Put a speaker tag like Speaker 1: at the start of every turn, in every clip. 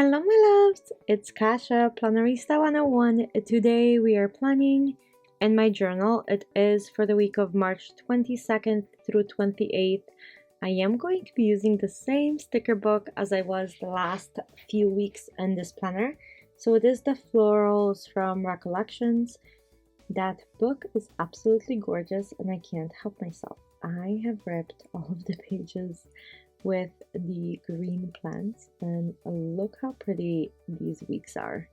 Speaker 1: Hello my loves, it's Kasha, Plannerista 101. Today we are planning in my journal. It is for the week of March 22nd through 28th. I am going to be using the same sticker book as I was the last few weeks in this planner. So it is the Florals from Recollections. That book is absolutely gorgeous and I can't help myself. I have ripped all of the pages with the green plants and look how pretty these weeks are.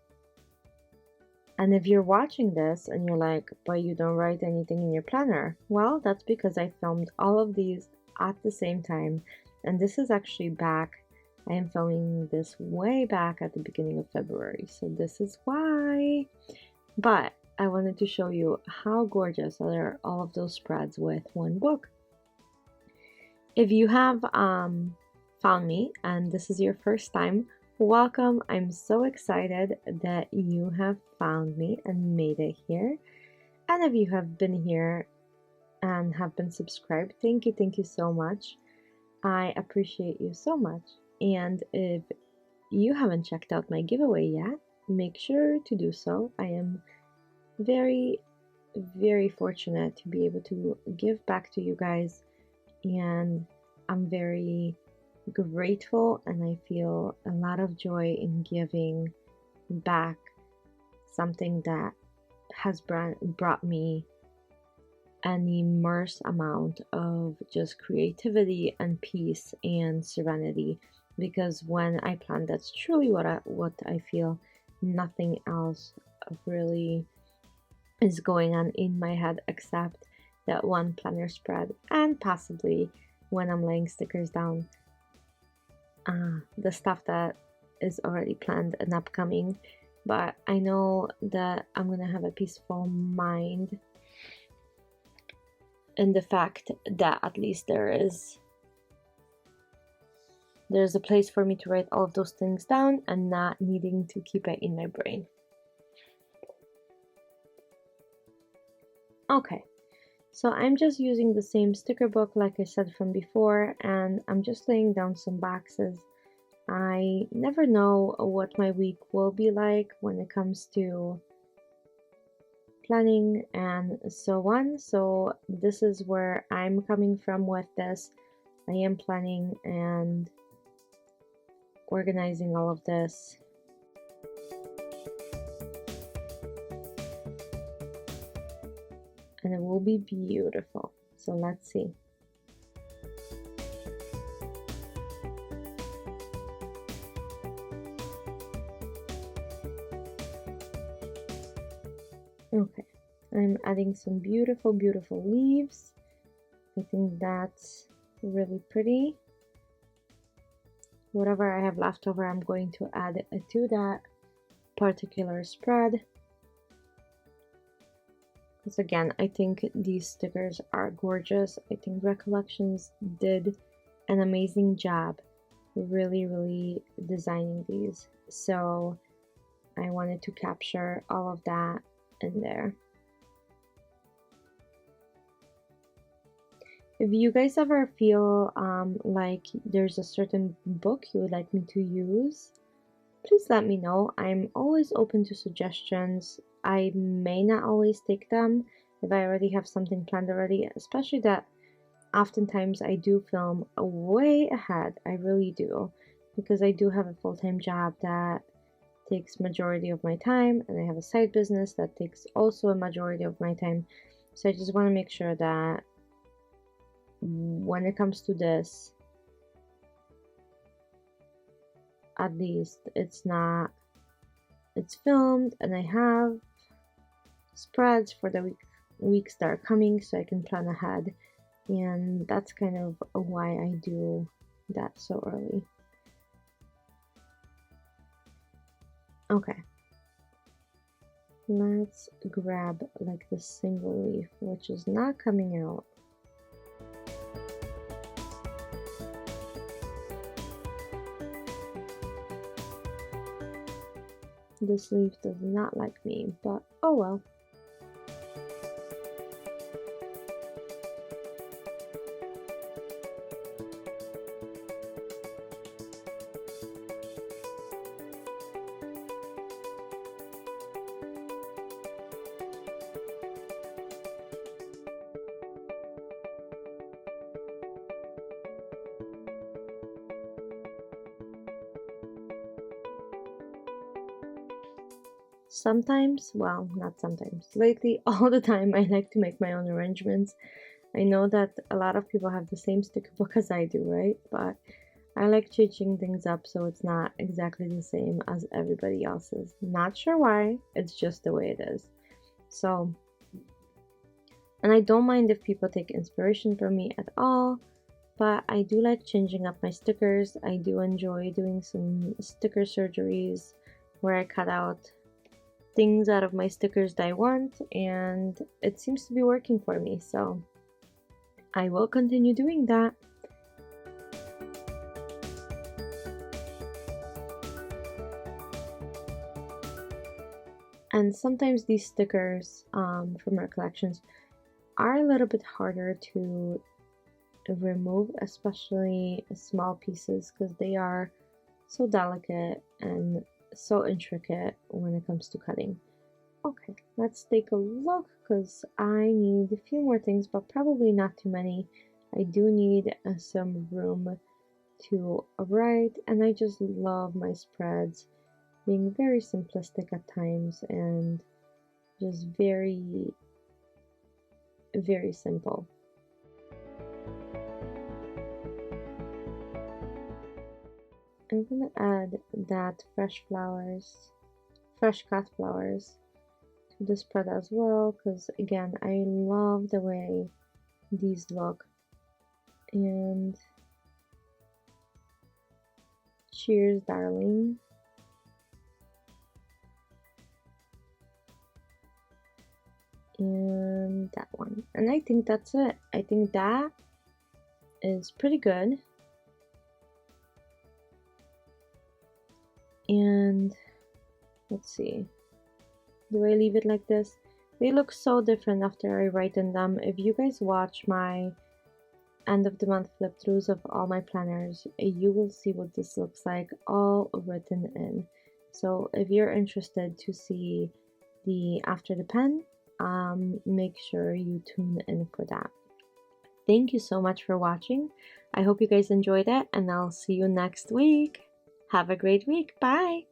Speaker 1: And if you're watching this and you're like, but you don't write anything in your planner, well, that's because I filmed all of these at the same time, and this is actually back. I am filming this way back at the beginning of February, so this is why. But I wanted to show you how gorgeous are all of those spreads with one book. If you have found me and this is your first time, welcome. I'm so excited that you have found me and made it here. And if you have been here and have been subscribed, thank you so much. I appreciate you so much. And if you haven't checked out my giveaway yet, make sure to do so. I am very fortunate to be able to give back to you guys, and I'm very grateful and I feel a lot of joy in giving back something that has brought me an immense amount of just creativity and peace and serenity, because when I plan, that's truly what I feel. Nothing else really is going on in my head except that one planner spread, and possibly when I'm laying stickers down, the stuff that is already planned and upcoming. But I know that I'm gonna have a peaceful mind in the fact that at least there's a place for me to write all of those things down and not needing to keep it in my brain. Okay. So I'm just using the same sticker book like I said from before, and I'm just laying down some boxes. I never know what my week will be like when it comes to planning and so on. So this is where I'm coming from with this. I am planning and organizing all of this. And it will be beautiful. So let's see. Okay, I'm adding some beautiful leaves. I think that's really pretty. Whatever I have left over, I'm going to add to that particular spread. Because again, I think these stickers are gorgeous. I think Recollections did an amazing job really designing these. So I wanted to capture all of that in there. If you guys ever feel like there's a certain book you would like me to use, please let me know. I'm always open to suggestions. I may not always take them if I already have something planned already, especially that oftentimes I do film way ahead. I really do, because I do have a full-time job that takes majority of my time, and I have a side business that takes also a majority of my time. So I just want to make sure that when it comes to this, at least it's filmed and I have spreads for the weeks that are coming, so I can plan ahead. And that's kind of why I do that so early. Okay, let's grab like the single leaf, which is not coming out. This leaf does not like me, but oh well. Sometimes, well, not sometimes, lately, all the time, I like to make my own arrangements. I know that a lot of people have the same sticker book as I do, right? But I like changing things up so it's not exactly the same as everybody else's. Not sure why, it's just the way it is. So, and I don't mind if people take inspiration from me at all, but I do like changing up my stickers. I do enjoy doing some sticker surgeries where I cut out things out of my stickers that I want, and it seems to be working for me, so I will continue doing that. And sometimes these stickers from our collections are a little bit harder to remove, especially small pieces, because they are so delicate and so intricate when it comes to cutting. Okay, let's take a look because I need a few more things, but probably not too many. I do need some room to write, and I just love my spreads being very simplistic at times and just very, very simple. I'm gonna add that fresh cut flowers to the spread as well, because again, I love the way these look. And cheers, darling. And that one. And I think that's it. I think that is pretty good. And let's see. Do I leave it like this? They look so different after I write in them. If you guys watch my end of the month flip throughs of all my planners, you will see what this looks like all written in. So if you're interested to see the after the pen, make sure you tune in for that. Thank you so much for watching. I hope you guys enjoyed it, and I'll see you next week. Have a great week. Bye!